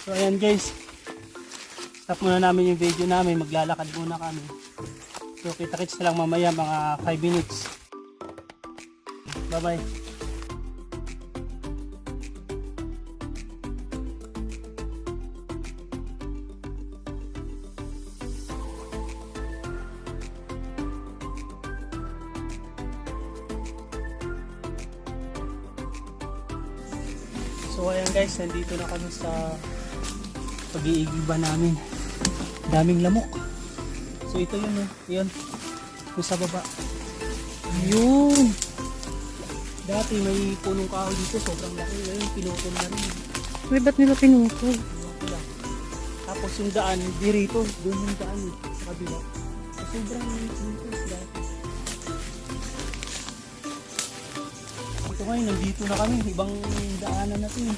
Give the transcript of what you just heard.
So ayan guys, stop muna namin yung video namin, maglalakad muna kami. So kita-kits na lang mamaya mga 5 minutes. Bye bye. So ayan guys, nandito na kami sa pag-iigiba namin. Daming lamok. So ito yun oh, yun. Yung sa baba. Ayun. Dati may punong kahoy dito, sobrang laki. Ngayon pinutol na rin. Uy, ba't nila pinutol? Tapos yung daan, dirito. Doon yung daan sa kabila. So, sobrang pinutol dati. Ito ngayon, nandito na kami. Ibang daanan natin.